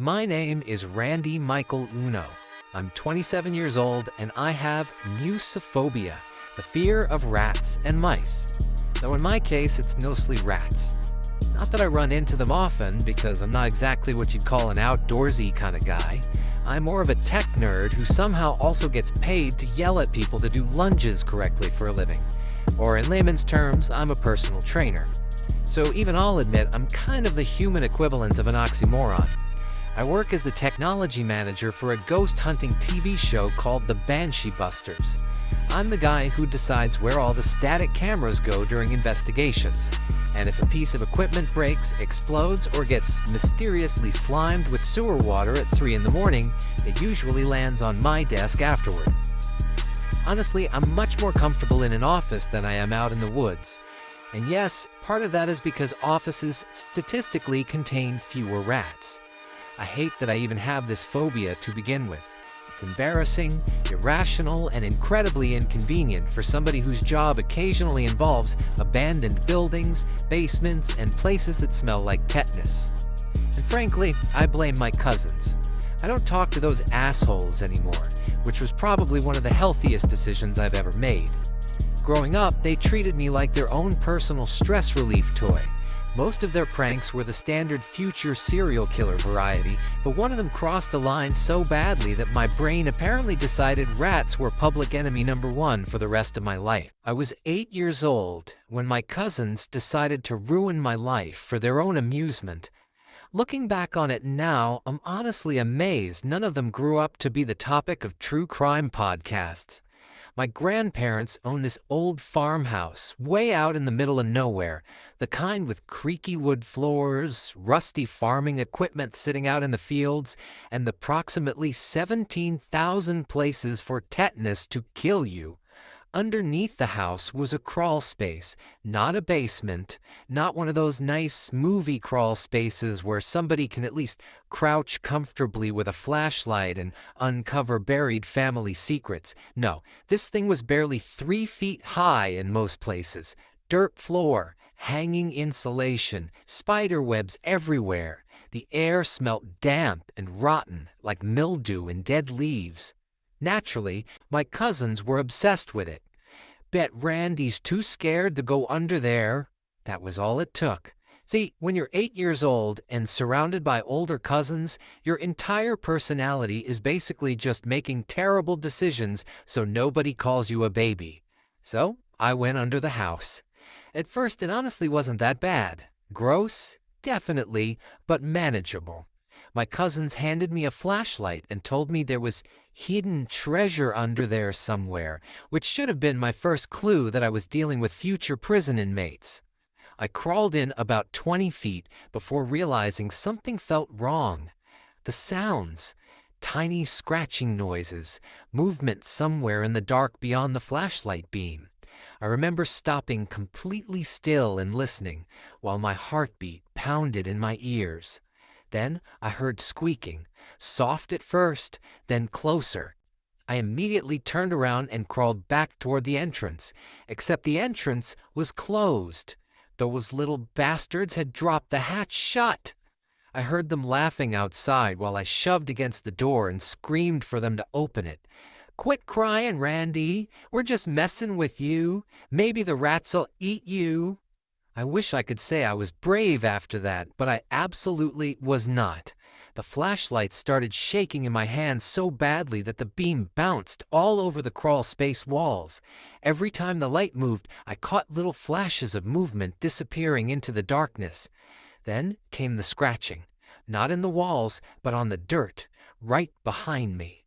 My name is Randy Michael Uno. I'm 27 years old and I have Musophobia, the fear of rats and mice. Though in my case, it's mostly rats. Not that I run into them often, because I'm not exactly what you'd call an outdoorsy kind of guy. I'm more of a tech nerd who somehow also gets paid to yell at people to do lunges correctly for a living. Or in layman's terms, I'm a personal trainer. So even I'll admit I'm kind of the human equivalent of an oxymoron. I work as the technology manager for a ghost hunting TV show called The Banshee Busters. I'm the guy who decides where all the static cameras go during investigations. And if a piece of equipment breaks, explodes, or gets mysteriously slimed with sewer water at 3 in the morning, it usually lands on my desk afterward. Honestly, I'm much more comfortable in an office than I am out in the woods. And yes, part of that is because offices statistically contain fewer rats. I hate that I even have this phobia to begin with. It's embarrassing, irrational, and incredibly inconvenient for somebody whose job occasionally involves abandoned buildings, basements, and places that smell like tetanus. And frankly, I blame my cousins. I don't talk to those assholes anymore, which was probably one of the healthiest decisions I've ever made. Growing up, they treated me like their own personal stress relief toy. Most of their pranks were the standard future serial killer variety, but one of them crossed a line so badly that my brain apparently decided rats were public enemy number one for the rest of my life. I was 8 years old when my cousins decided to ruin my life for their own amusement. Looking back on it now, I'm honestly amazed none of them grew up to be the topic of true crime podcasts. My grandparents owned this old farmhouse way out in the middle of nowhere, the kind with creaky wood floors, rusty farming equipment sitting out in the fields, and the approximately 17,000 places for tetanus to kill you. Underneath the house was a crawl space, not a basement, not one of those nice movie crawl spaces where somebody can at least crouch comfortably with a flashlight and uncover buried family secrets. No, this thing was barely 3 feet high in most places. Dirt floor, hanging insulation, spider webs everywhere. The air smelt damp and rotten, like mildew and dead leaves. Naturally, my cousins were obsessed with it. Bet Randy's too scared to go under there. That was all it took. See, when you're 8 years old and surrounded by older cousins, your entire personality is basically just making terrible decisions so nobody calls you a baby. So, I went under the house. At first, it honestly wasn't that bad. Gross? Definitely, but manageable. My cousins handed me a flashlight and told me there was hidden treasure under there somewhere, which should have been my first clue that I was dealing with future prison inmates. I crawled in about 20 feet before realizing something felt wrong. The sounds, tiny scratching noises, movement somewhere in the dark beyond the flashlight beam. I remember stopping completely still and listening, while my heartbeat pounded in my ears. Then I heard squeaking, soft at first, then closer. I immediately turned around and crawled back toward the entrance, except the entrance was closed. Those little bastards had dropped the hatch shut. I heard them laughing outside while I shoved against the door and screamed for them to open it. "Quit crying, Randy. We're just messing with you. Maybe the rats'll eat you." I wish I could say I was brave after that, but I absolutely was not. The flashlight started shaking in my hands so badly that the beam bounced all over the crawl space walls. Every time the light moved, I caught little flashes of movement disappearing into the darkness. Then came the scratching, not in the walls, but on the dirt, right behind me.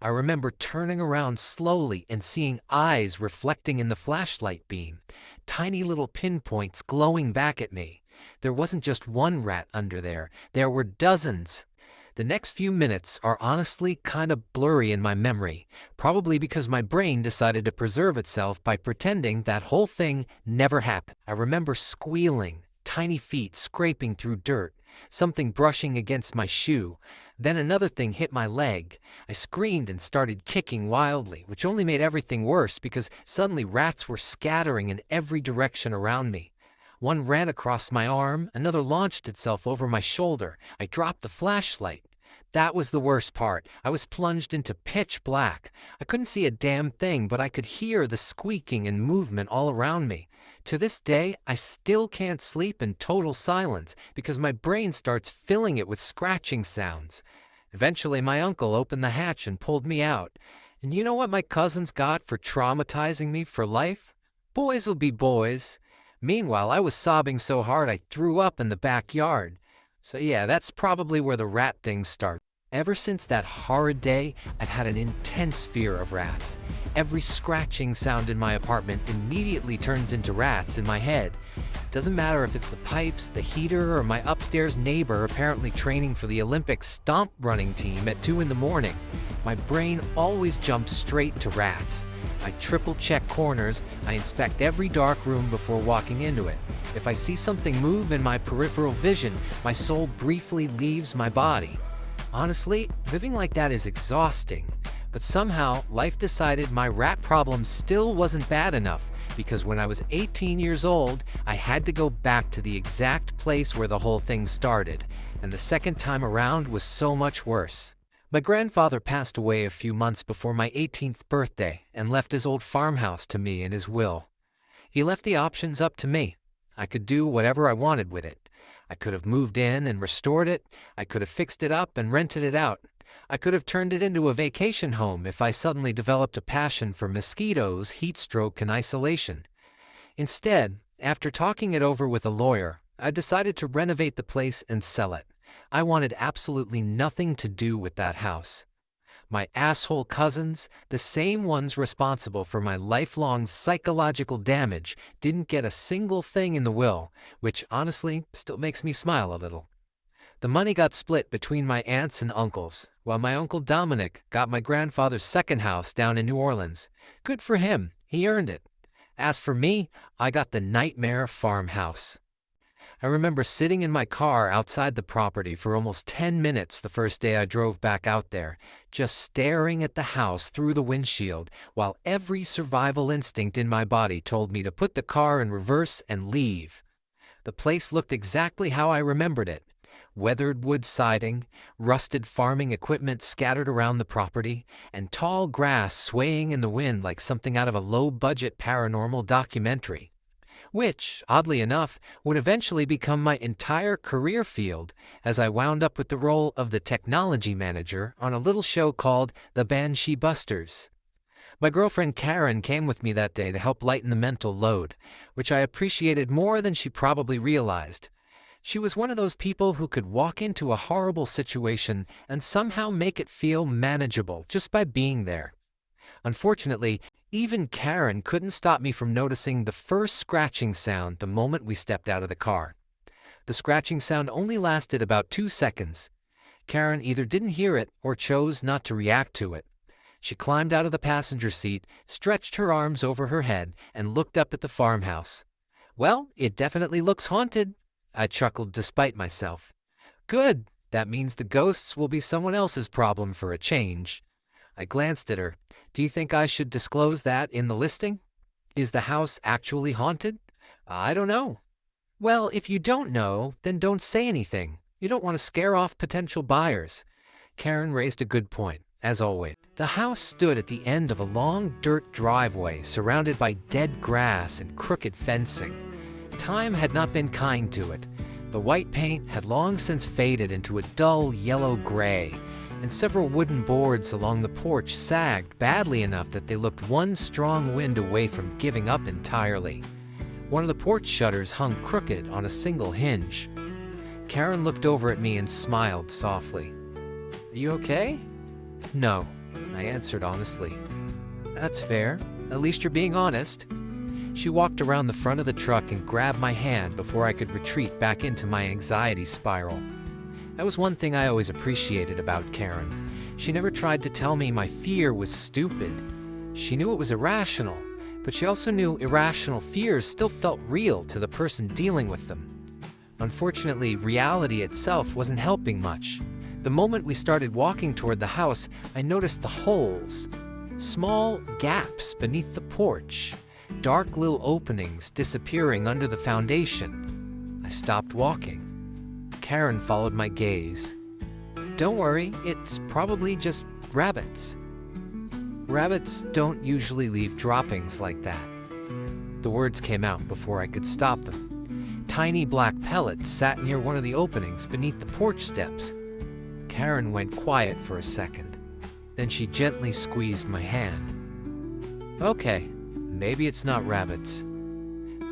I remember turning around slowly and seeing eyes reflecting in the flashlight beam, tiny little pinpoints glowing back at me. There wasn't just one rat under there, there were dozens. The next few minutes are honestly kind of blurry in my memory, probably because my brain decided to preserve itself by pretending that whole thing never happened. I remember squealing, tiny feet scraping through dirt, something brushing against my shoe. Then another thing hit my leg. I screamed and started kicking wildly, which only made everything worse because suddenly rats were scattering in every direction around me. One ran across my arm, another launched itself over my shoulder. I dropped the flashlight. That was the worst part. I was plunged into pitch black. I couldn't see a damn thing, but I could hear the squeaking and movement all around me. To this day, I still can't sleep in total silence because my brain starts filling it with scratching sounds. Eventually, my uncle opened the hatch and pulled me out. And you know what my cousins got for traumatizing me for life? Boys will be boys. Meanwhile, I was sobbing so hard I threw up in the backyard. So yeah, that's probably where the rat thing started. Ever since that horrid day, I've had an intense fear of rats. Every scratching sound in my apartment immediately turns into rats in my head. Doesn't matter if it's the pipes, the heater, or my upstairs neighbor apparently training for the Olympic stomp running team at 2 in the morning. My brain always jumps straight to rats. I triple check corners, I inspect every dark room before walking into it. If I see something move in my peripheral vision, my soul briefly leaves my body. Honestly, living like that is exhausting. But somehow, life decided my rat problem still wasn't bad enough, because when I was 18 years old, I had to go back to the exact place where the whole thing started, and the second time around was so much worse. My grandfather passed away a few months before my 18th birthday and left his old farmhouse to me in his will. He left the options up to me. I could do whatever I wanted with it. I could have moved in and restored it. I could have fixed it up and rented it out. I could have turned it into a vacation home if I suddenly developed a passion for mosquitoes, heat stroke, and isolation. Instead, after talking it over with a lawyer, I decided to renovate the place and sell it. I wanted absolutely nothing to do with that house. My asshole cousins, the same ones responsible for my lifelong psychological damage, didn't get a single thing in the will, which honestly still makes me smile a little. The money got split between my aunts and uncles, while my uncle Dominic got my grandfather's second house down in New Orleans. Good for him, he earned it. As for me, I got the nightmare farmhouse. I remember sitting in my car outside the property for almost 10 minutes the first day I drove back out there, just staring at the house through the windshield, while every survival instinct in my body told me to put the car in reverse and leave. The place looked exactly how I remembered it. Weathered wood siding, rusted farming equipment scattered around the property, and tall grass swaying in the wind like something out of a low-budget paranormal documentary. Which, oddly enough, would eventually become my entire career field as I wound up with the role of the technology manager on a little show called The Banshee Busters. My girlfriend Karen came with me that day to help lighten the mental load, which I appreciated more than she probably realized. She was one of those people who could walk into a horrible situation and somehow make it feel manageable just by being there. Unfortunately, even Karen couldn't stop me from noticing the first scratching sound the moment we stepped out of the car. The scratching sound only lasted about 2 seconds. Karen either didn't hear it or chose not to react to it. She climbed out of the passenger seat, stretched her arms over her head, and looked up at the farmhouse. "Well, it definitely looks haunted," I chuckled despite myself. "Good, that means the ghosts will be someone else's problem for a change." I glanced at her. "Do you think I should disclose that in the listing? Is the house actually haunted?" "I don't know." "Well, if you don't know, then don't say anything. You don't want to scare off potential buyers." Karen raised a good point, as always. The house stood at the end of a long dirt driveway surrounded by dead grass and crooked fencing. Time had not been kind to it. The white paint had long since faded into a dull yellow gray, and several wooden boards along the porch sagged badly enough that they looked one strong wind away from giving up entirely. One of the porch shutters hung crooked on a single hinge. Karen looked over at me and smiled softly. "Are you okay?" "No," I answered honestly. "That's fair. At least you're being honest." She walked around the front of the truck and grabbed my hand before I could retreat back into my anxiety spiral. That was one thing I always appreciated about Karen. She never tried to tell me my fear was stupid. She knew it was irrational, but she also knew irrational fears still felt real to the person dealing with them. Unfortunately, reality itself wasn't helping much. The moment we started walking toward the house, I noticed the holes. Small gaps beneath the porch. Dark little openings disappearing under the foundation. I stopped walking. Karen followed my gaze. Don't worry, it's probably just rabbits. Rabbits don't usually leave droppings like that. The words came out before I could stop them. Tiny black pellets sat near one of the openings beneath the porch steps. Karen went quiet for a second. Then she gently squeezed my hand. Okay, maybe it's not rabbits.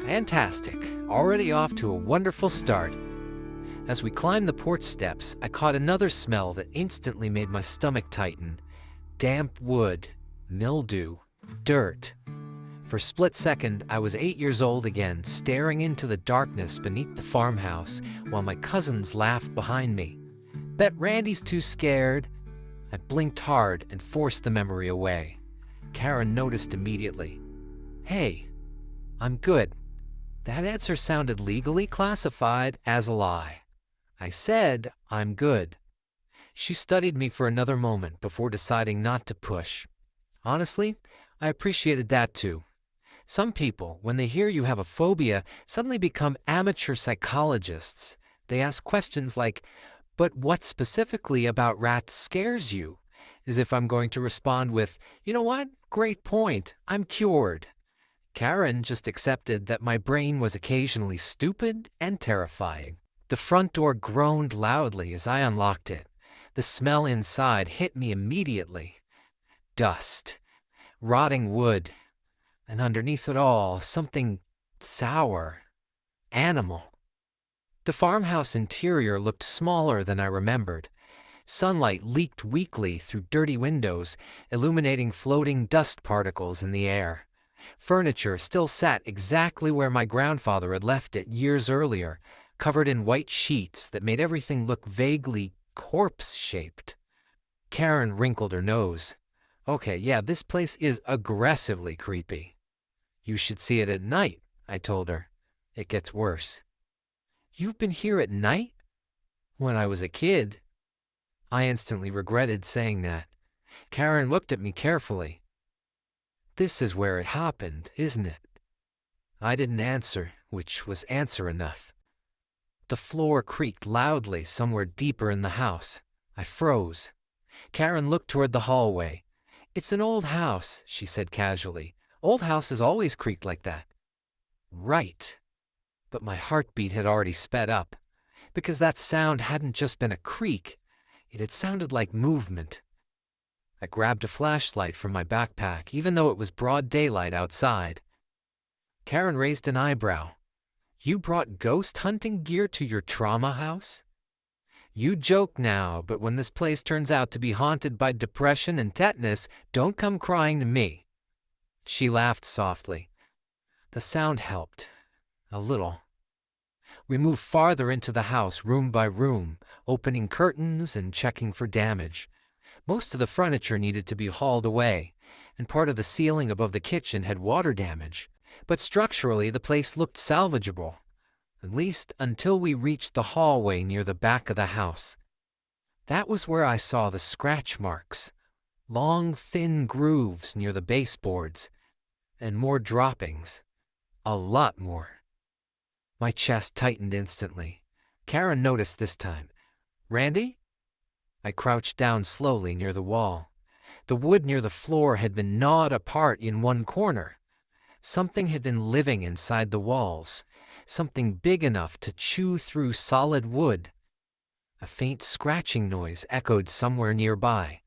Fantastic, already off to a wonderful start. As we climbed the porch steps, I caught another smell that instantly made my stomach tighten. Damp wood, mildew, dirt. For a split second, I was 8 years old again, staring into the darkness beneath the farmhouse while my cousins laughed behind me. Bet Randy's too scared. I blinked hard and forced the memory away. Karen noticed immediately. Hey, I'm good. That answer sounded legally classified as a lie. I said, I'm good. She studied me for another moment before deciding not to push. Honestly, I appreciated that too. Some people, when they hear you have a phobia, suddenly become amateur psychologists. They ask questions like, but what specifically about rats scares you? As if I'm going to respond with, you know what? Great point. I'm cured. Karen just accepted that my brain was occasionally stupid and terrifying. The front door groaned loudly as I unlocked it. The smell inside hit me immediately. Dust, rotting wood, and underneath it all, something sour. Animal. The farmhouse interior looked smaller than I remembered. Sunlight leaked weakly through dirty windows, illuminating floating dust particles in the air. Furniture still sat exactly where my grandfather had left it years earlier, covered in white sheets that made everything look vaguely corpse-shaped. Karen wrinkled her nose. Okay, yeah, this place is aggressively creepy. You should see it at night, I told her. It gets worse. You've been here at night? When I was a kid. I instantly regretted saying that. Karen looked at me carefully. This is where it happened, isn't it? I didn't answer, which was answer enough. The floor creaked loudly somewhere deeper in the house. I froze. Karen looked toward the hallway. It's an old house, she said casually. Old houses always creak like that. Right. But my heartbeat had already sped up, because that sound hadn't just been a creak. It had sounded like movement. I grabbed a flashlight from my backpack, even though it was broad daylight outside. Karen raised an eyebrow. You brought ghost hunting gear to your trauma house? You joke now, but when this place turns out to be haunted by depression and tetanus, don't come crying to me. She laughed softly. The sound helped. A little. We moved farther into the house, room by room, opening curtains and checking for damage. Most of the furniture needed to be hauled away, and part of the ceiling above the kitchen had water damage. But structurally, the place looked salvageable, at least until we reached the hallway near the back of the house. That was where I saw the scratch marks, long, thin grooves near the baseboards, and more droppings. A lot more. My chest tightened instantly. Karen noticed this time. Randy? I crouched down slowly near the wall. The wood near the floor had been gnawed apart in one corner. Something had been living inside the walls, something big enough to chew through solid wood. A faint scratching noise echoed somewhere nearby.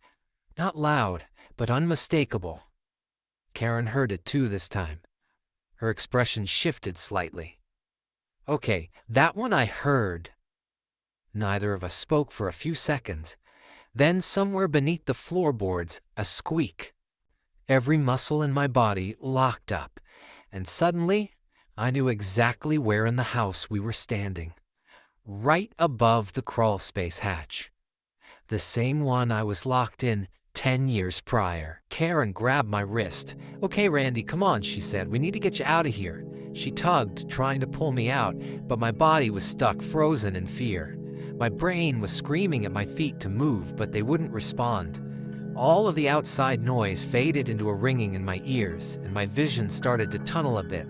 Not loud, but unmistakable. Karen heard it too this time. Her expression shifted slightly. Okay, that one I heard. Neither of us spoke for a few seconds. Then somewhere beneath the floorboards, a squeak. Every muscle in my body locked up, and suddenly I knew exactly where in the house we were standing. Right above the crawlspace hatch. The same one I was locked in 10 years prior. Karen grabbed my wrist. Okay, Randy, come on, she said. We need to get you out of here. She tugged, trying to pull me out, but my body was stuck, frozen in fear. My brain was screaming at my feet to move, but they wouldn't respond. All of the outside noise faded into a ringing in my ears, and my vision started to tunnel a bit.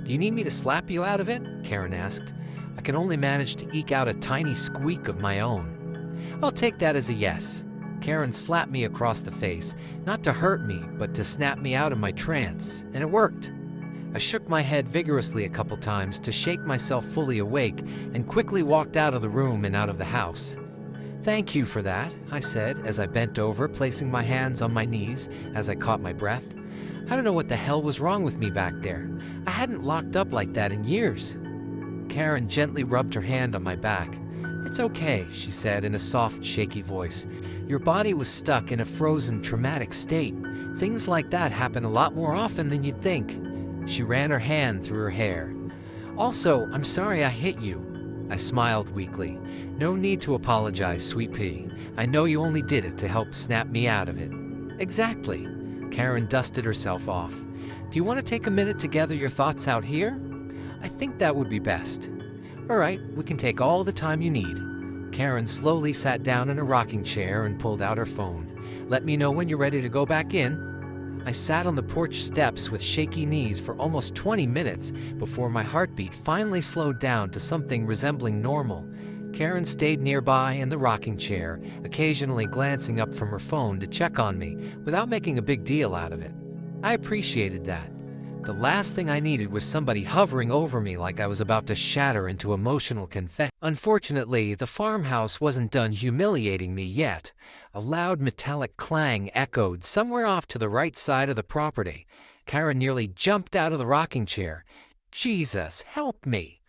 Do you need me to slap you out of it? Karen asked. I could only manage to eke out a tiny squeak of my own. I'll take that as a yes. Karen slapped me across the face, not to hurt me, but to snap me out of my trance, and it worked. I shook my head vigorously a couple times to shake myself fully awake and quickly walked out of the room and out of the house. "Thank you for that," I said as I bent over, placing my hands on my knees as I caught my breath. I don't know what the hell was wrong with me back there. I hadn't locked up like that in years. Karen gently rubbed her hand on my back. "It's okay," she said in a soft, shaky voice. "Your body was stuck in a frozen, traumatic state. Things like that happen a lot more often than you'd think." She ran her hand through her hair. "Also, I'm sorry I hit you." I smiled weakly. "No need to apologize, sweet pea. I know you only did it to help snap me out of it." "Exactly." Karen dusted herself off. "Do you want to take a minute to gather your thoughts out here?" "I think that would be best." "All right, we can take all the time you need." Karen slowly sat down in a rocking chair and pulled out her phone. "Let me know when you're ready to go back in." I sat on the porch steps with shaky knees for almost 20 minutes before my heartbeat finally slowed down to something resembling normal. Karen stayed nearby in the rocking chair, occasionally glancing up from her phone to check on me without making a big deal out of it. I appreciated that. The last thing I needed was somebody hovering over me like I was about to shatter into emotional confession. Unfortunately, the farmhouse wasn't done humiliating me yet. A loud metallic clang echoed somewhere off to the right side of the property. Karen nearly jumped out of the rocking chair. "Jesus, help me!"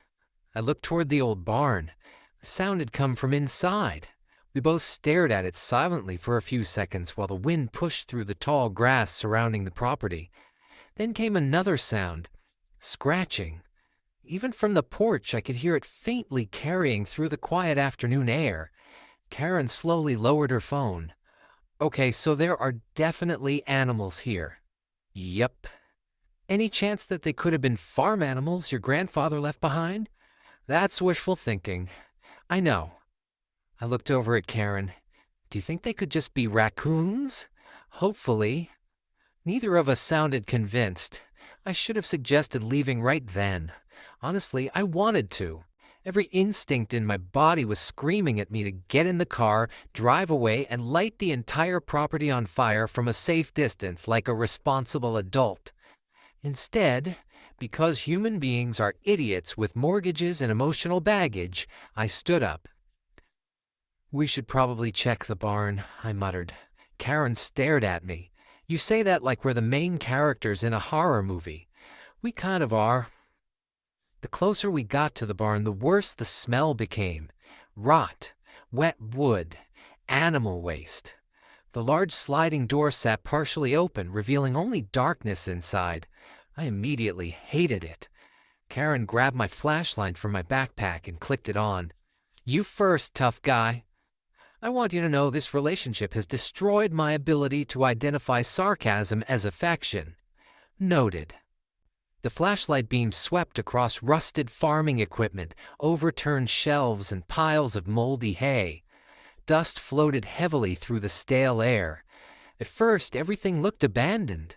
I looked toward the old barn. The sound had come from inside. We both stared at it silently for a few seconds while the wind pushed through the tall grass surrounding the property. Then came another sound, scratching. Even from the porch, I could hear it faintly carrying through the quiet afternoon air. Karen slowly lowered her phone. "Okay, so there are definitely animals here." "Yep." "Any chance that they could have been farm animals your grandfather left behind?" "That's wishful thinking." "I know." I looked over at Karen. "Do you think they could just be raccoons?" "Hopefully." Neither of us sounded convinced. I should have suggested leaving right then. Honestly, I wanted to. Every instinct in my body was screaming at me to get in the car, drive away, and light the entire property on fire from a safe distance like a responsible adult. Instead, because human beings are idiots with mortgages and emotional baggage, I stood up. "We should probably check the barn," I muttered. Karen stared at me. "You say that like we're the main characters in a horror movie." "We kind of are." The closer we got to the barn, the worse the smell became. Rot, wet wood, animal waste. The large sliding door sat partially open, revealing only darkness inside. I immediately hated it. Karen grabbed my flashlight from my backpack and clicked it on. "You first, tough guy." "I want you to know this relationship has destroyed my ability to identify sarcasm as affection." "Noted." The flashlight beam swept across rusted farming equipment, overturned shelves, and piles of moldy hay. Dust floated heavily through the stale air. At first, everything looked abandoned.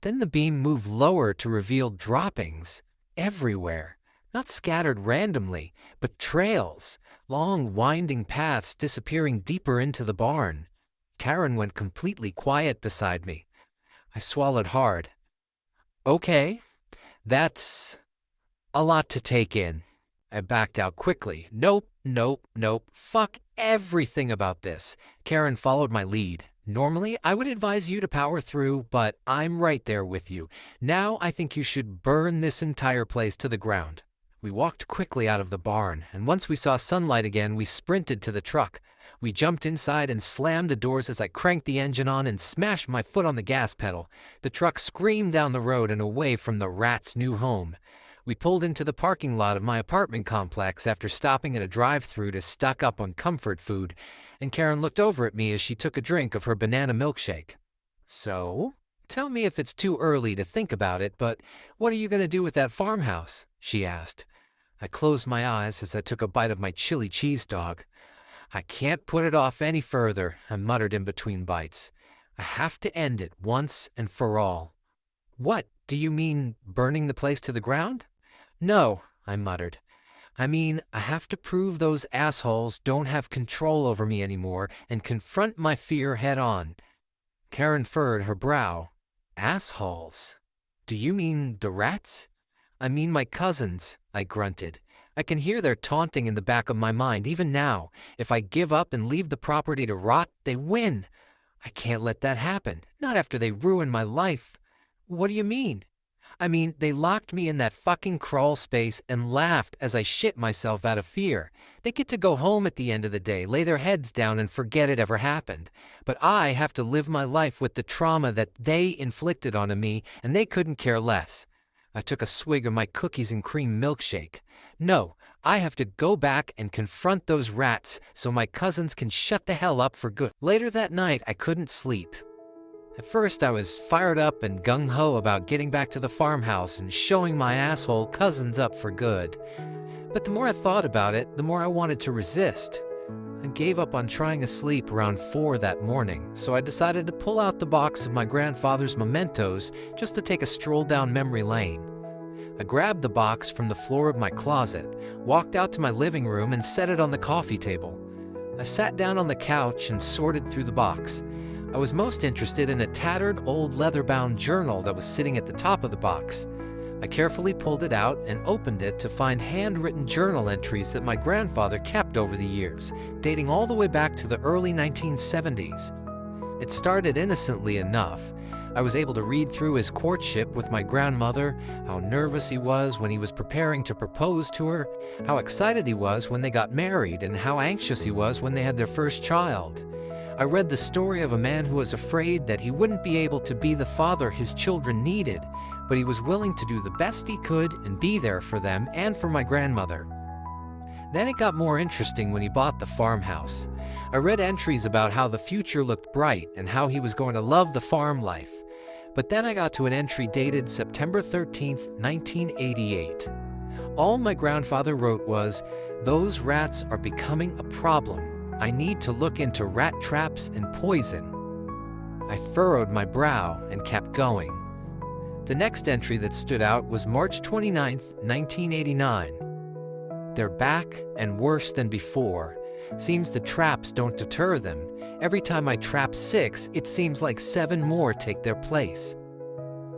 Then the beam moved lower to reveal droppings everywhere. Not scattered randomly, but trails, long winding paths disappearing deeper into the barn. Karen went completely quiet beside me. I swallowed hard. "Okay, that's a lot to take in." I backed out quickly. "Nope, nope, nope. Fuck everything about this." Karen followed my lead. "Normally, I would advise you to power through, but I'm right there with you. Now I think you should burn this entire place to the ground." We walked quickly out of the barn, and once we saw sunlight again, we sprinted to the truck. We jumped inside and slammed the doors as I cranked the engine on and smashed my foot on the gas pedal. The truck screamed down the road and away from the rat's new home. We pulled into the parking lot of my apartment complex after stopping at a drive-thru to stock up on comfort food, and Karen looked over at me as she took a drink of her banana milkshake. "So, tell me if it's too early to think about it, but what are you going to do with that farmhouse?" she asked. I closed my eyes as I took a bite of my chili cheese dog. "I can't put it off any further," I muttered in between bites. "I have to end it once and for all." "What, do you mean burning the place to the ground?" "No," I muttered. I mean, I have to prove those assholes don't have control over me anymore and confront my fear head on. Karen furrowed her brow. Assholes? Do you mean the rats? I mean my cousins, I grunted. I can hear their taunting in the back of my mind even now. If I give up and leave the property to rot, they win. I can't let that happen, not after they ruin my life. What do you mean? I mean, they locked me in that fucking crawl space and laughed as I shit myself out of fear. They get to go home at the end of the day, lay their heads down and forget it ever happened. But I have to live my life with the trauma that they inflicted onto me, and they couldn't care less. I took a swig of my cookies and cream milkshake. No, I have to go back and confront those rats so my cousins can shut the hell up for good. Later that night, I couldn't sleep. At first, I was fired up and gung-ho about getting back to the farmhouse and showing my asshole cousins up for good. But the more I thought about it, the more I wanted to resist. I gave up on trying to sleep around 4 that morning, so I decided to pull out the box of my grandfather's mementos just to take a stroll down memory lane. I grabbed the box from the floor of my closet, walked out to my living room and set it on the coffee table. I sat down on the couch and sorted through the box. I was most interested in a tattered old leather-bound journal that was sitting at the top of the box. I carefully pulled it out and opened it to find handwritten journal entries that my grandfather kept over the years, dating all the way back to the early 1970s. It started innocently enough. I was able to read through his courtship with my grandmother, how nervous he was when he was preparing to propose to her, how excited he was when they got married, and how anxious he was when they had their first child. I read the story of a man who was afraid that he wouldn't be able to be the father his children needed, but he was willing to do the best he could and be there for them and for my grandmother. Then it got more interesting when he bought the farmhouse. I read entries about how the future looked bright and how he was going to love the farm life. But then I got to an entry dated September 13th, 1988. All my grandfather wrote was, "Those rats are becoming a problem. I need to look into rat traps and poison." I furrowed my brow and kept going. The next entry that stood out was March 29th, 1989. "They're back and worse than before. Seems the traps don't deter them. Every time I trap 6, it seems like 7 more take their place."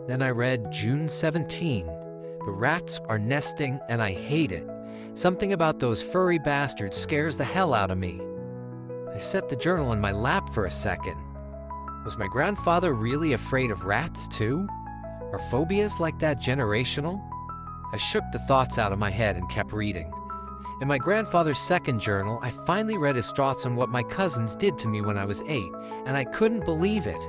Then I read June 17. "The rats are nesting and I hate it. Something about those furry bastards scares the hell out of me." I set the journal in my lap for a second. Was my grandfather really afraid of rats too? Are phobias like that generational? I shook the thoughts out of my head and kept reading. In my grandfather's second journal, I finally read his thoughts on what my cousins did to me when I was 8, and I couldn't believe it.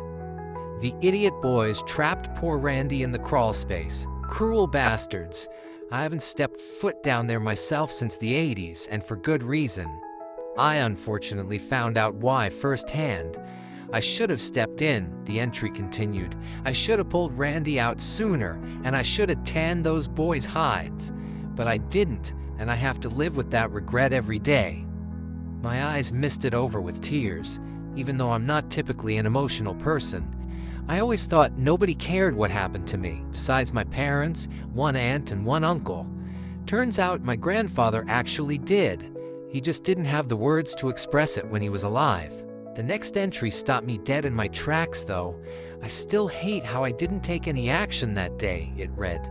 "The idiot boys trapped poor Randy in the crawl space. Cruel bastards. I haven't stepped foot down there myself since the 80s, and for good reason. I unfortunately found out why firsthand. I should have stepped in," the entry continued. "I should have pulled Randy out sooner, and I should have tanned those boys' hides. But I didn't, and I have to live with that regret every day." My eyes misted over with tears. Even though I'm not typically an emotional person, I always thought nobody cared what happened to me, besides my parents, one aunt, and one uncle. Turns out my grandfather actually did. He just didn't have the words to express it when he was alive. The next entry stopped me dead in my tracks, though. "I still hate how I didn't take any action that day," it read.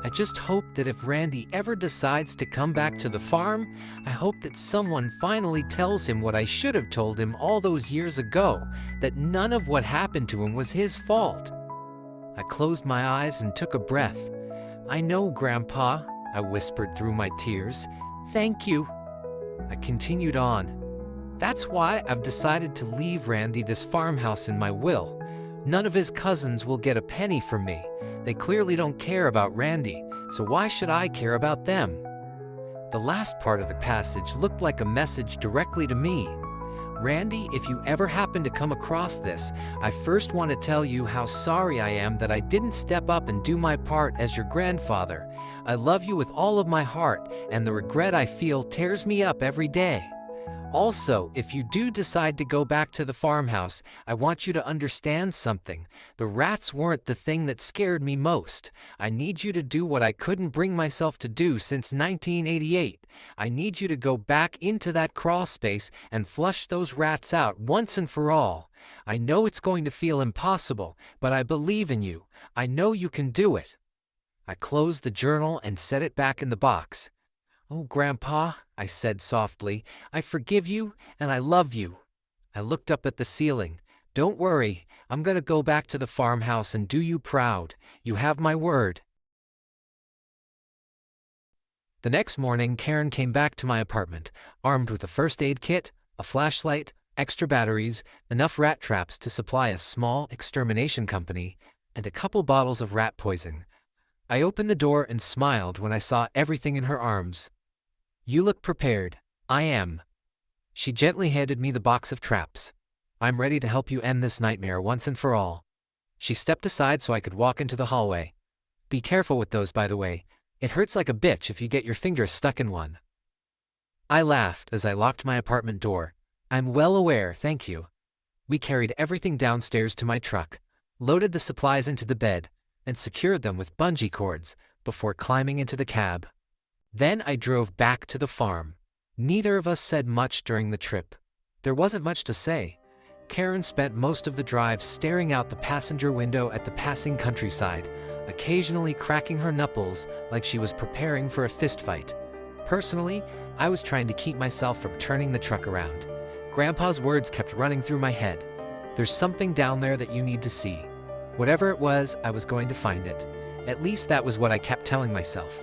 "I just hope that if Randy ever decides to come back to the farm, I hope that someone finally tells him what I should have told him all those years ago, that none of what happened to him was his fault." I closed my eyes and took a breath. "I know, Grandpa," I whispered through my tears. "Thank you." I continued on. "That's why I've decided to leave Randy this farmhouse in my will. None of his cousins will get a penny from me. They clearly don't care about Randy, so why should I care about them?" The last part of the passage looked like a message directly to me. "Randy, if you ever happen to come across this, I first want to tell you how sorry I am that I didn't step up and do my part as your grandfather. I love you with all of my heart, and the regret I feel tears me up every day. Also, if you do decide to go back to the farmhouse, I want you to understand something. The rats weren't the thing that scared me most. I need you to do what I couldn't bring myself to do since 1988. I need you to go back into that crawl space and flush those rats out once and for all. I know it's going to feel impossible, but I believe in you. I know you can do it. I closed the journal and set it back in the box. "Oh, Grandpa," I said softly, "I forgive you and I love you." I looked up at the ceiling. "Don't worry, I'm gonna go back to the farmhouse and do you proud. You have my word." The next morning, Karen came back to my apartment, armed with a first aid kit, a flashlight, extra batteries, enough rat traps to supply a small extermination company, and a couple bottles of rat poison. I opened the door and smiled when I saw everything in her arms. "You look prepared." "I am." She gently handed me the box of traps. "I'm ready to help you end this nightmare once and for all." She stepped aside so I could walk into the hallway. "Be careful with those, by the way. It hurts like a bitch if you get your fingers stuck in one." I laughed as I locked my apartment door. "I'm well aware, thank you." We carried everything downstairs to my truck, loaded the supplies into the bed, and secured them with bungee cords before climbing into the cab. Then I drove back to the farm. Neither of us said much during the trip. There wasn't much to say. Karen spent most of the drive staring out the passenger window at the passing countryside, occasionally cracking her knuckles like she was preparing for a fistfight. Personally, I was trying to keep myself from turning the truck around. Grandpa's words kept running through my head. "There's something down there that you need to see." Whatever it was, I was going to find it. At least that was what I kept telling myself.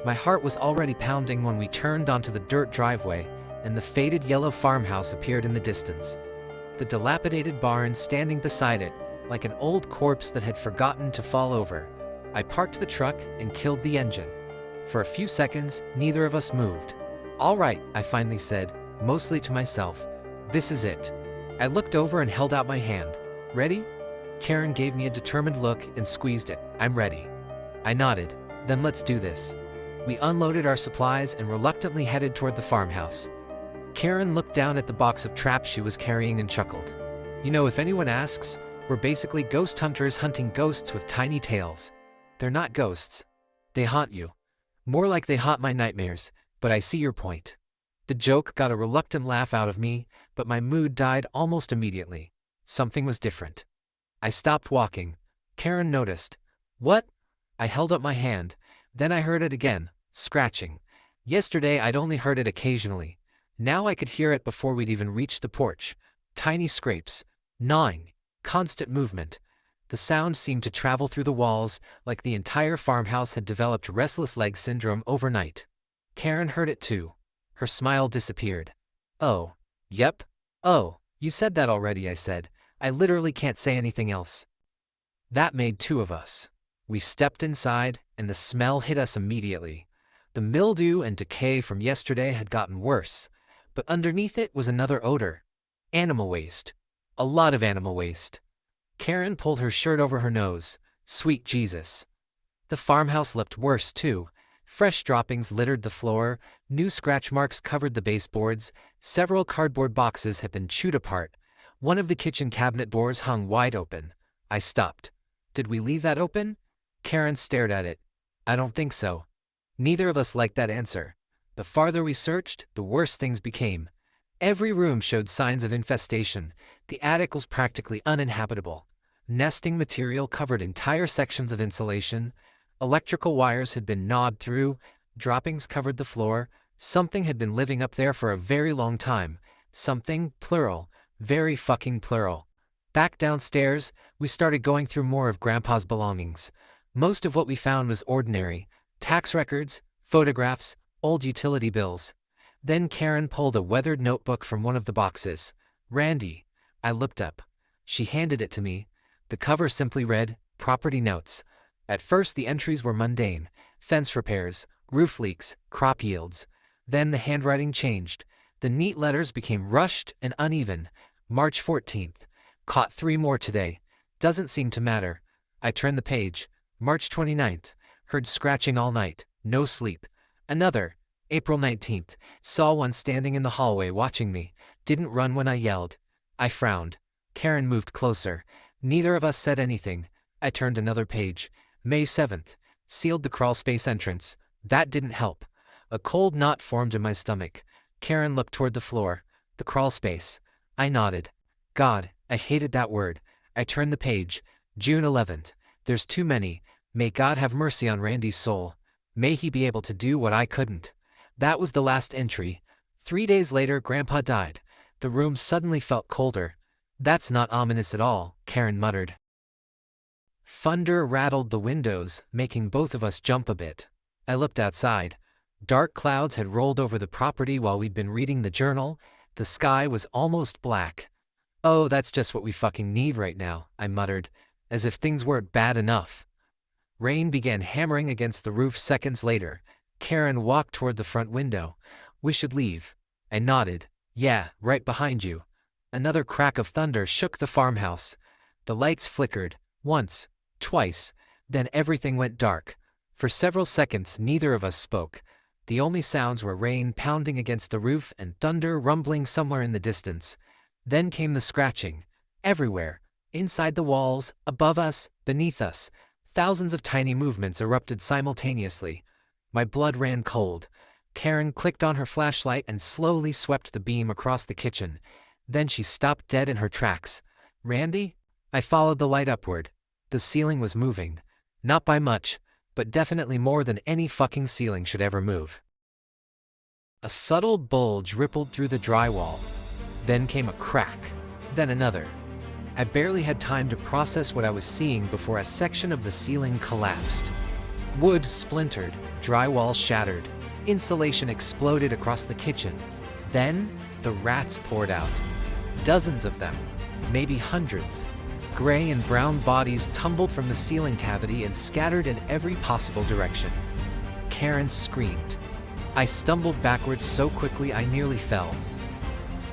My heart was already pounding when we turned onto the dirt driveway, and the faded yellow farmhouse appeared in the distance. The dilapidated barn standing beside it, like an old corpse that had forgotten to fall over. I parked the truck and killed the engine. For a few seconds, neither of us moved. "All right," I finally said, mostly to myself. "This is it." I looked over and held out my hand. "Ready?" Karen gave me a determined look and squeezed it. "I'm ready." I nodded. "Then let's do this." We unloaded our supplies and reluctantly headed toward the farmhouse. Karen looked down at the box of traps she was carrying and chuckled. "You know, if anyone asks, we're basically ghost hunters hunting ghosts with tiny tails. They're not ghosts. They haunt you. More like they haunt my nightmares, but I see your point." The joke got a reluctant laugh out of me, but my mood died almost immediately. Something was different. I stopped walking. Karen noticed. "What?" I held up my hand. Then I heard it again, scratching. Yesterday I'd only heard it occasionally. Now I could hear it before we'd even reached the porch. Tiny scrapes, gnawing, constant movement. The sound seemed to travel through the walls, like the entire farmhouse had developed restless leg syndrome overnight. Karen heard it too. Her smile disappeared. "Oh, yep. Oh, you said that already," I said. "I literally can't say anything else." That made two of us. We stepped inside, and the smell hit us immediately. The mildew and decay from yesterday had gotten worse, but underneath it was another odor. Animal waste. A lot of animal waste. Karen pulled her shirt over her nose. Sweet Jesus. The farmhouse looked worse, too. Fresh droppings littered the floor, new scratch marks covered the baseboards, several cardboard boxes had been chewed apart. One of the kitchen cabinet doors hung wide open. I stopped. "Did we leave that open?" Karen stared at it. "I don't think so." Neither of us liked that answer. The farther we searched, the worse things became. Every room showed signs of infestation. The attic was practically uninhabitable. Nesting material covered entire sections of insulation. Electrical wires had been gnawed through. Droppings covered the floor. Something had been living up there for a very long time. Something, plural, very fucking plural. Back downstairs, we started going through more of Grandpa's belongings. Most of what we found was ordinary. Tax records, photographs, old utility bills. Then Karen pulled a weathered notebook from one of the boxes. "Randy." I looked up. She handed it to me. The cover simply read, "Property Notes." At first the entries were mundane. Fence repairs, roof leaks, crop yields. Then the handwriting changed. The neat letters became rushed and uneven. March 14th. Caught 3 more today. Doesn't seem to matter. I turned the page. March 29th. Heard scratching all night. No sleep. Another. April 19th. Saw one standing in the hallway watching me. Didn't run when I yelled. I frowned. Karen moved closer. Neither of us said anything. I turned another page. May 7th. Sealed the crawlspace entrance. That didn't help. A cold knot formed in my stomach. Karen looked toward the floor. The crawlspace. I nodded. God, I hated that word. I turned the page. June 11th. There's too many. May God have mercy on Randy's soul. May he be able to do what I couldn't. That was the last entry. 3 days later, Grandpa died. The room suddenly felt colder. That's not ominous at all, Karen muttered. Thunder rattled the windows, making both of us jump a bit. I looked outside. Dark clouds had rolled over the property while we'd been reading the journal. The sky was almost black. Oh, that's just what we fucking need right now, I muttered, as if things weren't bad enough. Rain began hammering against the roof seconds later. Karen walked toward the front window. We should leave. I nodded. Yeah, right behind you. Another crack of thunder shook the farmhouse. The lights flickered. Once. Twice. Then everything went dark. For several seconds, neither of us spoke. The only sounds were rain pounding against the roof and thunder rumbling somewhere in the distance. Then came the scratching. Everywhere. Inside the walls, above us, beneath us. Thousands of tiny movements erupted simultaneously. My blood ran cold. Karen clicked on her flashlight and slowly swept the beam across the kitchen. Then she stopped dead in her tracks. Randy? I followed the light upward. The ceiling was moving. Not by much, but definitely more than any fucking ceiling should ever move. A subtle bulge rippled through the drywall. Then came a crack. Then another. I barely had time to process what I was seeing before a section of the ceiling collapsed. Wood splintered, drywall shattered, insulation exploded across the kitchen. Then, the rats poured out. Dozens of them, maybe hundreds. Gray and brown bodies tumbled from the ceiling cavity and scattered in every possible direction. Karen screamed. I stumbled backwards so quickly I nearly fell.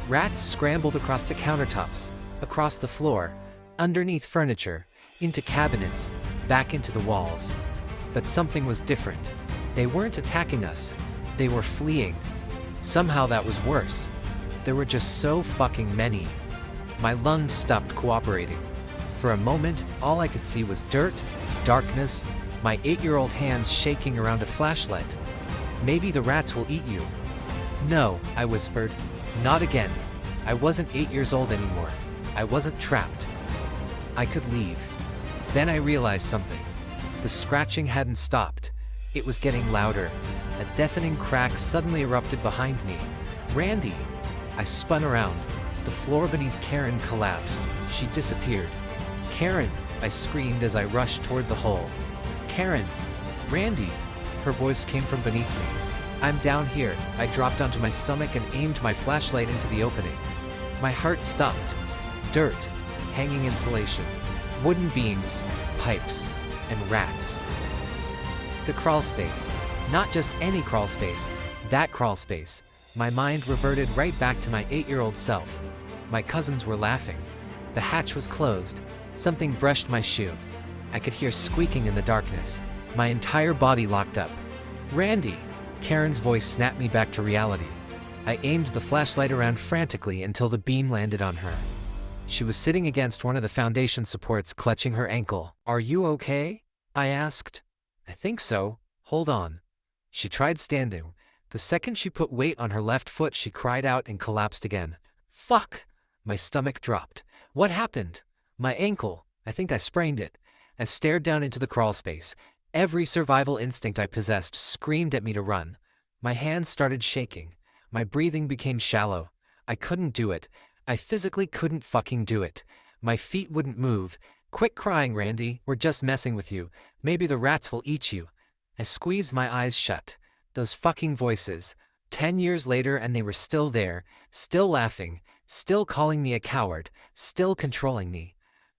Rats scrambled across the countertops, across the floor, underneath furniture, into cabinets, back into the walls. But something was different. They weren't attacking us. They were fleeing. Somehow that was worse. There were just so fucking many. My lungs stopped cooperating. For a moment, all I could see was dirt, darkness, my 8-year-old hands shaking around a flashlight. Maybe the rats will eat you. No, I whispered. Not again. I wasn't 8 years old anymore. I wasn't trapped. I could leave. Then I realized something. The scratching hadn't stopped. It was getting louder. A deafening crack suddenly erupted behind me. Randy! I spun around. The floor beneath Karen collapsed. She disappeared. Karen! I screamed as I rushed toward the hole. Karen! Randy! Her voice came from beneath me. I'm down here. I dropped onto my stomach and aimed my flashlight into the opening. My heart stopped. Dirt, hanging insulation, wooden beams, pipes, and rats. The crawlspace. Not just any crawlspace. That crawlspace. My mind reverted right back to my 8-year-old self. My cousins were laughing. The hatch was closed. Something brushed my shoe. I could hear squeaking in the darkness. My entire body locked up. Randy! Karen's voice snapped me back to reality. I aimed the flashlight around frantically until the beam landed on her. She was sitting against one of the foundation supports, clutching her ankle. Are you okay? I asked. I think so. Hold on. She tried standing. The second she put weight on her left foot, she cried out and collapsed again. Fuck! My stomach dropped. What happened? My ankle. I think I sprained it. I stared down into the crawlspace. Every survival instinct I possessed screamed at me to run. My hands started shaking. My breathing became shallow. I couldn't do it. I physically couldn't fucking do it. My feet wouldn't move. Quit crying, Randy. We're just messing with you. Maybe the rats will eat you. I squeezed my eyes shut. Those fucking voices. 10 years later and they were still there, still laughing, still calling me a coward, still controlling me.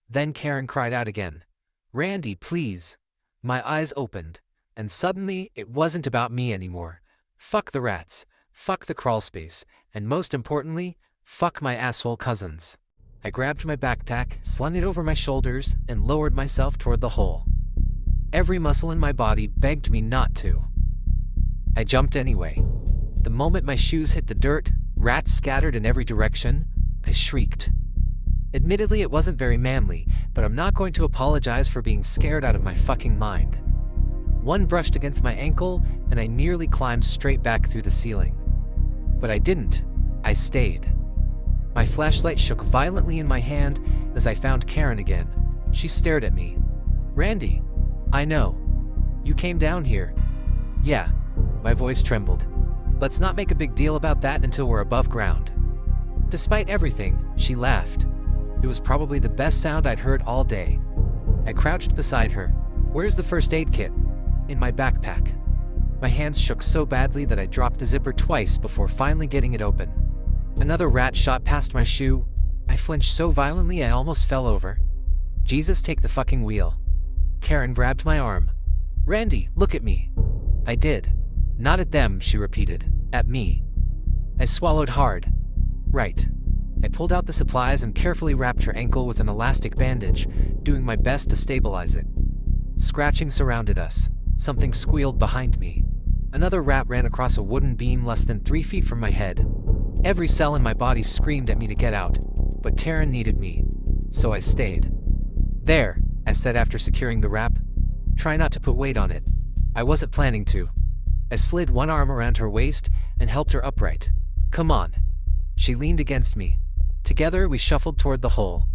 Then Karen cried out again. Randy, please. My eyes opened. And suddenly, it wasn't about me anymore. Fuck the rats. Fuck the crawlspace. And most importantly, fuck my asshole cousins. I grabbed my backpack, slung it over my shoulders, and lowered myself toward the hole. Every muscle in my body begged me not to. I jumped anyway. The moment my shoes hit the dirt, rats scattered in every direction. I shrieked. Admittedly, it wasn't very manly, but I'm not going to apologize for being scared out of my fucking mind. One brushed against my ankle, and I nearly climbed straight back through the ceiling. But I didn't. I stayed. My flashlight shook violently in my hand as I found Karen again. She stared at me. "Randy, I know. You came down here." "Yeah." My voice trembled. "Let's not make a big deal about that until we're above ground." Despite everything, she laughed. It was probably the best sound I'd heard all day. I crouched beside her. "Where's the first aid kit?" "In my backpack." My hands shook so badly that I dropped the zipper twice before finally getting it open. Another rat shot past my shoe. I flinched so violently I almost fell over. "Jesus, take the fucking wheel." Karen grabbed my arm. "Randy, look at me." I did. "Not at them," she repeated. "At me." I swallowed hard. "Right." I pulled out the supplies and carefully wrapped her ankle with an elastic bandage, doing my best to stabilize it. Scratching surrounded us. Something squealed behind me. Another rat ran across a wooden beam less than 3 feet from my head. Every cell in my body screamed at me to get out, but Karen needed me, so I stayed. "There," I said after securing the wrap. "Try not to put weight on it." I wasn't planning to. I slid one arm around her waist and helped her upright. "Come on." She leaned against me. Together, we shuffled toward the hole.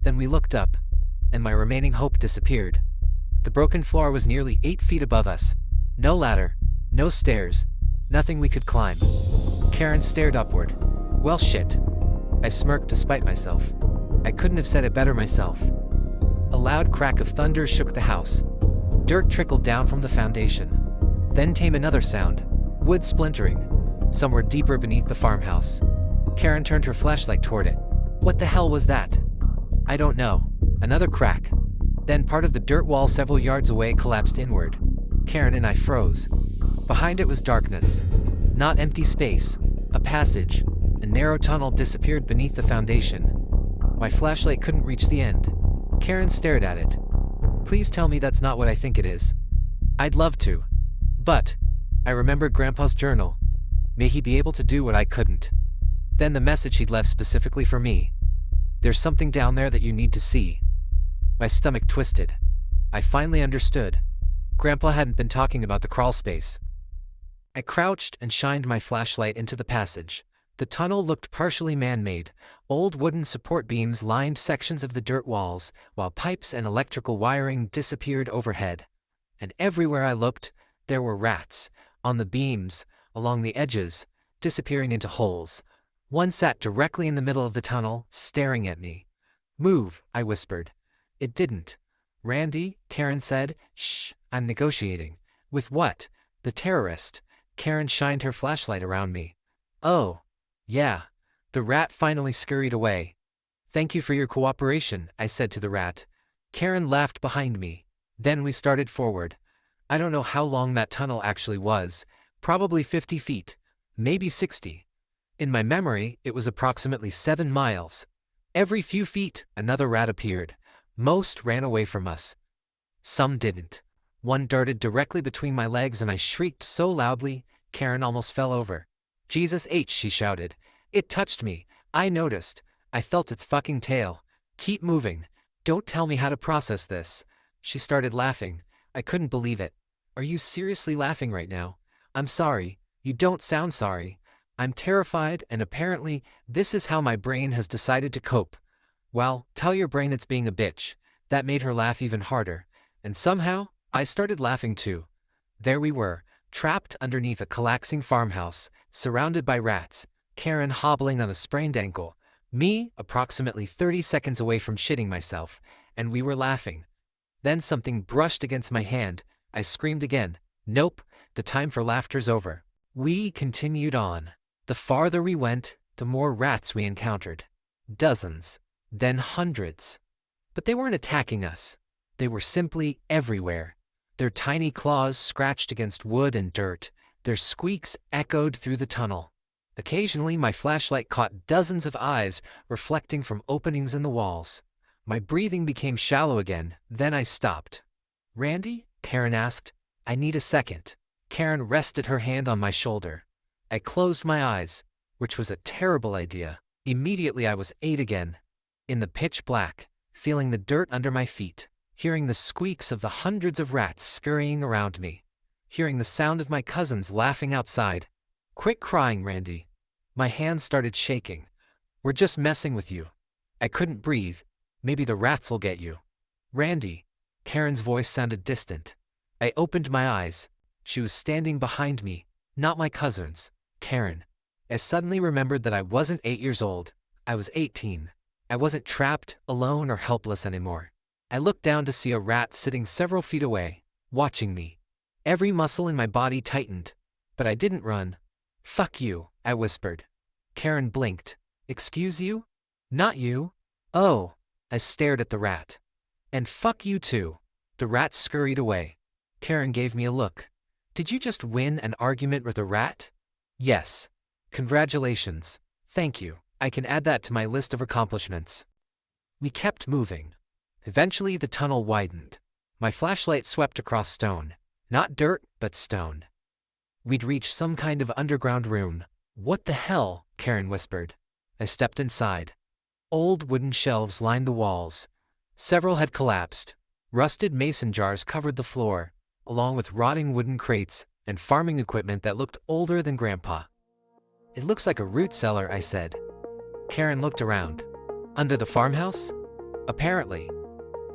Then we looked up, and my remaining hope disappeared. The broken floor was nearly 8 feet above us. No ladder, no stairs, nothing we could climb. Karen stared upward. "Well, shit." I smirked despite myself. I couldn't have said it better myself. A loud crack of thunder shook the house. Dirt trickled down from the foundation. Then came another sound, wood splintering, somewhere deeper beneath the farmhouse. Karen turned her flashlight toward it. "What the hell was that?" "I don't know." Another crack. Then part of the dirt wall several yards away collapsed inward. Karen and I froze. Behind it was darkness. Not empty space. A passage. A narrow tunnel disappeared beneath the foundation. My flashlight couldn't reach the end. Karen stared at it. "Please tell me that's not what I think it is." "I'd love to. But," I remembered Grandpa's journal. "May he be able to do what I couldn't." Then the message he'd left specifically for me. "There's something down there that you need to see." My stomach twisted. I finally understood. Grandpa hadn't been talking about the crawl space. I crouched and shined my flashlight into the passage. The tunnel looked partially man-made. Old wooden support beams lined sections of the dirt walls, while pipes and electrical wiring disappeared overhead. And everywhere I looked, there were rats, on the beams, along the edges, disappearing into holes. One sat directly in the middle of the tunnel, staring at me. "Move," I whispered. It didn't. "Randy," Karen said. "Shh, I'm negotiating." "With what?" "The terrorist." Karen shined her flashlight around me. "Oh, yeah." The rat finally scurried away. "Thank you for your cooperation," I said to the rat. Karen laughed behind me. Then we started forward. I don't know how long that tunnel actually was. Probably 50 feet. Maybe 60. In my memory, it was approximately 7 miles. Every few feet, another rat appeared. Most ran away from us. Some didn't. One darted directly between my legs and I shrieked so loudly, Karen almost fell over. "Jesus H," she shouted. It touched me. I noticed. I felt its fucking tail. "Keep moving. Don't tell me how to process this." She started laughing. I couldn't believe it. "Are you seriously laughing right now?" "I'm sorry." "You don't sound sorry." "I'm terrified, and apparently, this is how my brain has decided to cope." "Well, tell your brain it's being a bitch." That made her laugh even harder. And somehow, I started laughing too. There we were, trapped underneath a collapsing farmhouse, surrounded by rats, Karen hobbling on a sprained ankle, me approximately 30 seconds away from shitting myself, and we were laughing. Then something brushed against my hand. I screamed again. Nope, the time for laughter's over. We continued on. The farther we went, the more rats we encountered. Dozens. Then hundreds. But they weren't attacking us. They were simply everywhere. Their tiny claws scratched against wood and dirt. Their squeaks echoed through the tunnel. Occasionally, my flashlight caught dozens of eyes reflecting from openings in the walls. My breathing became shallow again, then I stopped. "Randy?" Karen asked. "I need a second." Karen rested her hand on my shoulder. I closed my eyes, which was a terrible idea. Immediately I was 8 again, in the pitch black, feeling the dirt under my feet, hearing the squeaks of the hundreds of rats scurrying around me, hearing the sound of my cousins laughing outside. "Quit crying, Randy." My hands started shaking. "We're just messing with you." I couldn't breathe. "Maybe the rats will get you." "Randy." Karen's voice sounded distant. I opened my eyes. She was standing behind me, not my cousins, Karen. I suddenly remembered that I wasn't 8 years old. I was 18. I wasn't trapped, alone, or helpless anymore. I looked down to see a rat sitting several feet away, watching me. Every muscle in my body tightened, but I didn't run. "Fuck you," I whispered. Karen blinked. "Excuse you?" "Not you." "Oh." I stared at the rat. "And fuck you too." The rat scurried away. Karen gave me a look. "Did you just win an argument with a rat?" "Yes." "Congratulations." "Thank you. I can add that to my list of accomplishments." We kept moving. Eventually the tunnel widened. My flashlight swept across stone. Not dirt, but stone. We'd reached some kind of underground room. "What the hell?" Karen whispered. I stepped inside. Old wooden shelves lined the walls. Several had collapsed. Rusted mason jars covered the floor, along with rotting wooden crates and farming equipment that looked older than Grandpa. "It looks like a root cellar," I said. Karen looked around. "Under the farmhouse?" "Apparently."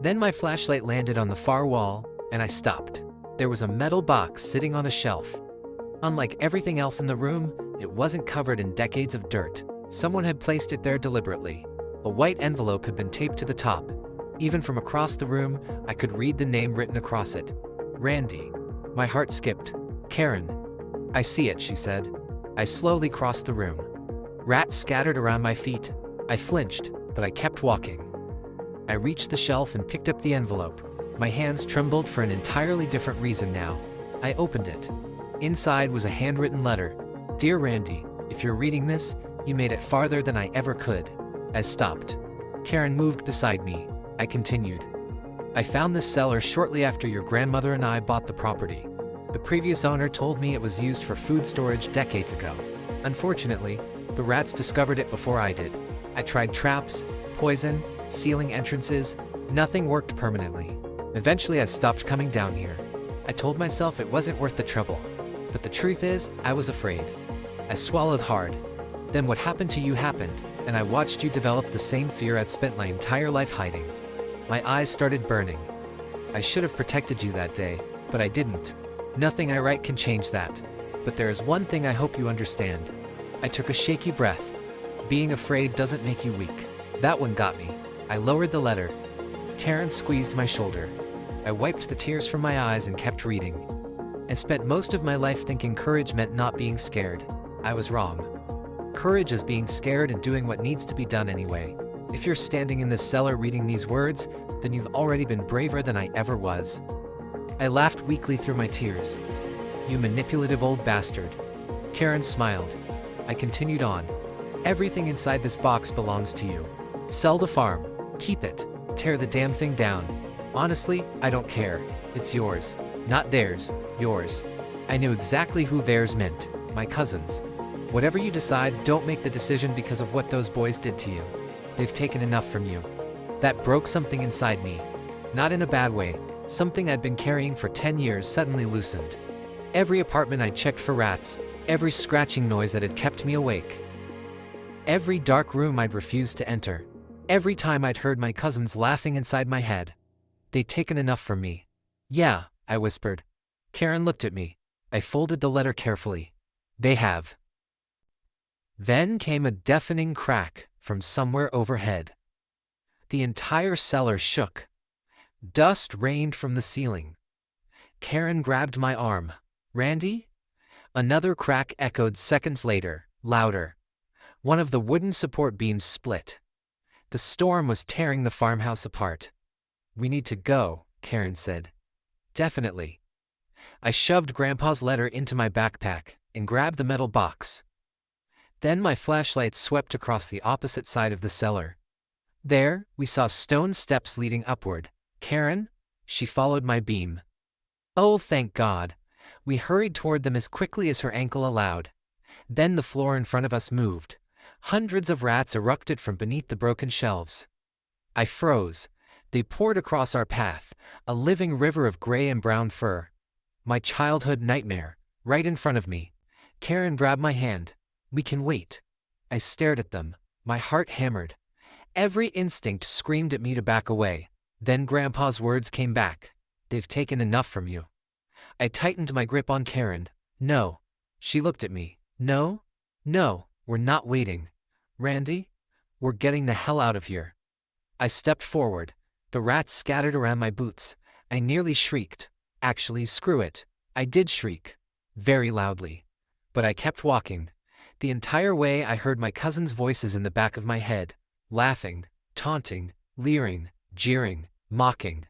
Then my flashlight landed on the far wall, and I stopped. There was a metal box sitting on a shelf. Unlike everything else in the room, it wasn't covered in decades of dirt. Someone had placed it there deliberately. A white envelope had been taped to the top. Even from across the room, I could read the name written across it. "Randy." My heart skipped. "Karen." "I see it," she said. I slowly crossed the room. Rats scattered around my feet. I flinched, but I kept walking. I reached the shelf and picked up the envelope. My hands trembled for an entirely different reason now. I opened it. Inside was a handwritten letter. "Dear Randy, if you're reading this, you made it farther than I ever could." I stopped. Karen moved beside me. I continued. "I found this cellar shortly after your grandmother and I bought the property. The previous owner told me it was used for food storage decades ago. Unfortunately, the rats discovered it before I did. I tried traps, poison, sealing entrances. Nothing worked permanently. Eventually I stopped coming down here. I told myself it wasn't worth the trouble. But the truth is, I was afraid." I swallowed hard. "Then what happened to you happened, and I watched you develop the same fear I'd spent my entire life hiding." My eyes started burning. "I should have protected you that day, but I didn't. Nothing I write can change that. But there is one thing I hope you understand." I took a shaky breath. "Being afraid doesn't make you weak." That one got me. I lowered the letter. Karen squeezed my shoulder. I wiped the tears from my eyes and kept reading. "I spent most of my life thinking courage meant not being scared. I was wrong. Courage is being scared and doing what needs to be done anyway. If you're standing in this cellar reading these words, then you've already been braver than I ever was." I laughed weakly through my tears. "You manipulative old bastard." Karen smiled. I continued on. "Everything inside this box belongs to you. Sell the farm. Keep it. Tear the damn thing down. Honestly, I don't care. It's yours. Not theirs. Yours." I knew exactly who theirs meant. My cousins. "Whatever you decide, don't make the decision because of what those boys did to you. They've taken enough from you." That broke something inside me. Not in a bad way. Something I'd been carrying for 10 years suddenly loosened. Every apartment I checked for rats, every scratching noise that had kept me awake. Every dark room I'd refused to enter. Every time I'd heard my cousins laughing inside my head. They'd taken enough from me. "Yeah," I whispered. Karen looked at me. I folded the letter carefully. "They have." Then came a deafening crack from somewhere overhead. The entire cellar shook. Dust rained from the ceiling. Karen grabbed my arm. "Randy?" Another crack echoed seconds later, louder. One of the wooden support beams split. The storm was tearing the farmhouse apart. "We need to go," Karen said. "Definitely." I shoved Grandpa's letter into my backpack and grabbed the metal box. Then my flashlight swept across the opposite side of the cellar. There, we saw stone steps leading upward. "Karen?" She followed my beam. "Oh, thank God." We hurried toward them as quickly as her ankle allowed. Then the floor in front of us moved. Hundreds of rats erupted from beneath the broken shelves. I froze. They poured across our path, a living river of gray and brown fur. My childhood nightmare, right in front of me. Karen grabbed my hand. "We can wait." I stared at them, my heart hammered. Every instinct screamed at me to back away. Then Grandpa's words came back. "They've taken enough from you." I tightened my grip on Karen. "No." She looked at me. "No? No, we're not waiting. Randy, we're getting the hell out of here." I stepped forward. The rats scattered around my boots. I nearly shrieked. Actually, screw it. I did shriek. Very loudly. But I kept walking. The entire way I heard my cousins' voices in the back of my head, laughing, taunting, leering, jeering, mocking.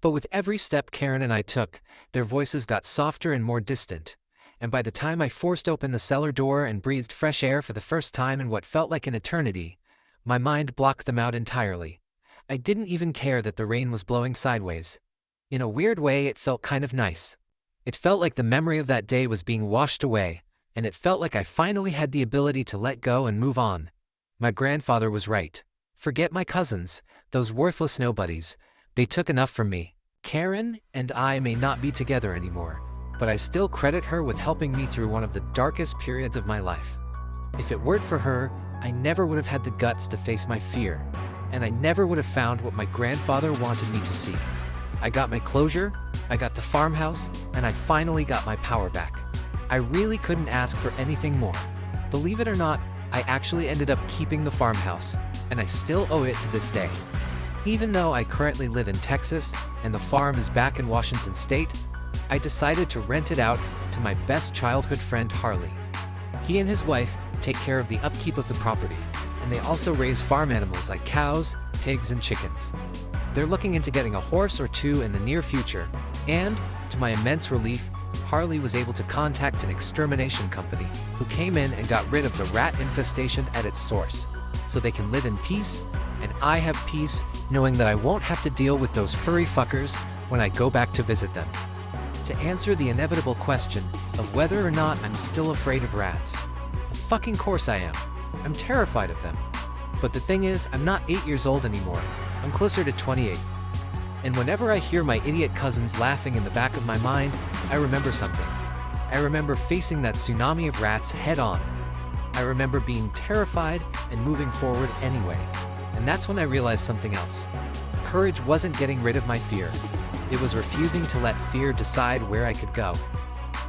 But with every step Karen and I took, their voices got softer and more distant. And by the time I forced open the cellar door and breathed fresh air for the first time in what felt like an eternity, my mind blocked them out entirely. I didn't even care that the rain was blowing sideways. In a weird way, it felt kind of nice. It felt like the memory of that day was being washed away, and it felt like I finally had the ability to let go and move on. My grandfather was right. Forget my cousins, those worthless nobodies. They took enough from me. Karen and I may not be together anymore, but I still credit her with helping me through one of the darkest periods of my life. If it weren't for her, I never would have had the guts to face my fear, and I never would have found what my grandfather wanted me to see. I got my closure, I got the farmhouse, and I finally got my power back. I really couldn't ask for anything more. Believe it or not, I actually ended up keeping the farmhouse, and I still owe it to this day. Even though I currently live in Texas and the farm is back in Washington State, I decided to rent it out to my best childhood friend Harley. He and his wife take care of the upkeep of the property, and they also raise farm animals like cows, pigs, and chickens. They're looking into getting a horse or two in the near future, and, to my immense relief, Harley was able to contact an extermination company who came in and got rid of the rat infestation at its source, so they can live in peace, and I have peace knowing that I won't have to deal with those furry fuckers when I go back to visit them. To answer the inevitable question of whether or not I'm still afraid of rats, of fucking course I am. I'm terrified of them. But the thing is, I'm not 8 years old anymore. I'm closer to 28. And whenever I hear my idiot cousins laughing in the back of my mind, I remember something. I remember facing that tsunami of rats head on. I remember being terrified and moving forward anyway. And that's when I realized something else. Courage wasn't getting rid of my fear. It was refusing to let fear decide where I could go.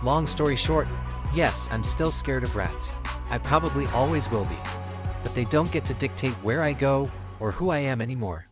Long story short, yes, I'm still scared of rats. I probably always will be. But they don't get to dictate where I go or who I am anymore.